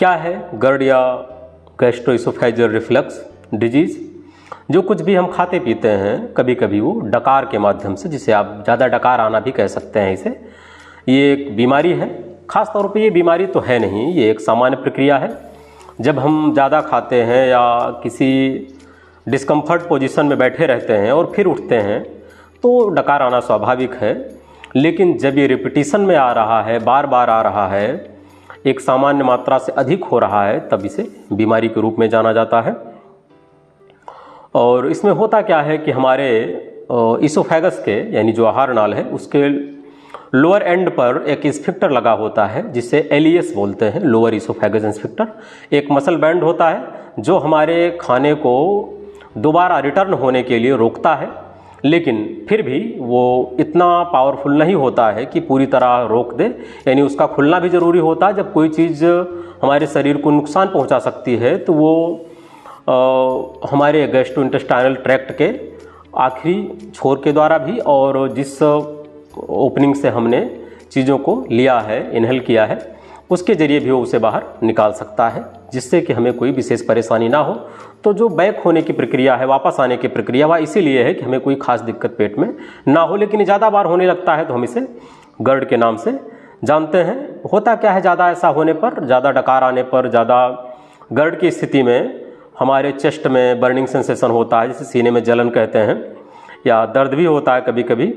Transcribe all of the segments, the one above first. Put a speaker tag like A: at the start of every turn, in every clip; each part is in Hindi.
A: क्या है GERD या गैस्ट्रोइसोफेजियल रिफ्लक्स डिजीज़? जो कुछ भी हम खाते पीते हैं कभी कभी वो डकार के माध्यम से, जिसे आप ज़्यादा डकार आना भी कह सकते हैं इसे, ये एक बीमारी है। ख़ास तौर पे ये बीमारी तो है नहीं, ये एक सामान्य प्रक्रिया है। जब हम ज़्यादा खाते हैं या किसी डिस्कम्फर्ट पोजीशन में बैठे रहते हैं और फिर उठते हैं तो डकार आना स्वाभाविक है। लेकिन जब ये रिपीटिशन में आ रहा है, बार बार आ रहा है, एक सामान्य मात्रा से अधिक हो रहा है, तब इसे बीमारी के रूप में जाना जाता है। और इसमें होता क्या है कि हमारे इसोफेगस के यानी जो आहार नाल है उसके लोअर एंड पर एक स्फिंक्टर लगा होता है जिसे LES बोलते हैं, लोअर इसोफेगस स्फिंक्टर। एक मसल बैंड होता है जो हमारे खाने को दोबारा रिटर्न होने के लिए रोकता है, लेकिन फिर भी वो इतना पावरफुल नहीं होता है कि पूरी तरह रोक दे। यानी उसका खुलना भी ज़रूरी होता है। जब कोई चीज़ हमारे शरीर को नुकसान पहुंचा सकती है तो वो हमारे गैस्ट्रोइंटेस्टाइनल ट्रैक्ट के आखिरी छोर के द्वारा भी और जिस ओपनिंग से हमने चीज़ों को लिया है, इनहेल किया है, उसके ज़रिए भी वो उसे बाहर निकाल सकता है, जिससे कि हमें कोई विशेष परेशानी ना हो। तो जो बैक होने की प्रक्रिया है, वापस आने की प्रक्रिया, वह इसीलिए है कि हमें कोई खास दिक्कत पेट में ना हो। लेकिन ज़्यादा बार होने लगता है तो हम इसे GERD के नाम से जानते हैं। होता क्या है, ज़्यादा ऐसा होने पर, ज़्यादा डकार आने पर, ज़्यादा GERD की स्थिति में हमारे चेस्ट में बर्निंग सेंसेशन होता है, जिसे सीने में जलन कहते हैं, या दर्द भी होता है कभी कभी,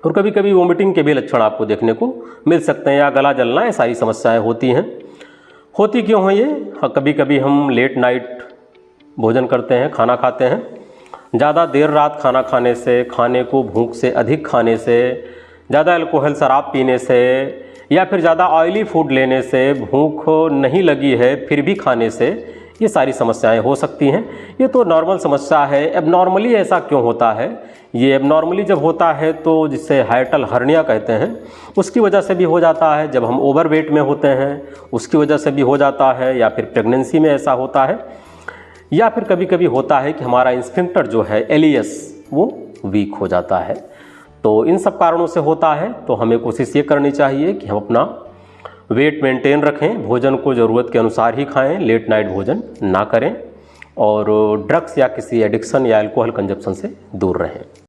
A: और कभी कभी वोमिटिंग के भी लक्षण आपको देखने को मिल सकते हैं, या गला जलना, ये सारी समस्याएं होती हैं। होती क्यों है ये? कभी कभी हम लेट नाइट भोजन करते हैं, खाना खाते हैं, ज़्यादा देर रात खाना खाने से, खाने को भूख से अधिक खाने से, ज़्यादा अल्कोहल शराब पीने से, या फिर ज़्यादा ऑयली फूड लेने से, भूख नहीं लगी है फिर भी खाने से, ये सारी समस्याएं हो सकती हैं। ये तो नॉर्मल समस्या है। एबनॉर्मली ऐसा क्यों होता है? ये एबनॉर्मली जब होता है तो जिसे हाइटल हर्निया कहते हैं, उसकी वजह से भी हो जाता है। जब हम ओवरवेट में होते हैं उसकी वजह से भी हो जाता है, या फिर प्रेगनेंसी में ऐसा होता है, या फिर कभी कभी होता है कि हमारा स्फिंक्टर जो है LES वो वीक हो जाता है। तो इन सब कारणों से होता है। तो हमें कोशिश ये करनी चाहिए कि हम अपना वेट मेंटेन रखें, भोजन को ज़रूरत के अनुसार ही खाएं, लेट नाइट भोजन ना करें, और ड्रग्स या किसी एडिक्शन या अल्कोहल कंजप्शन से दूर रहें।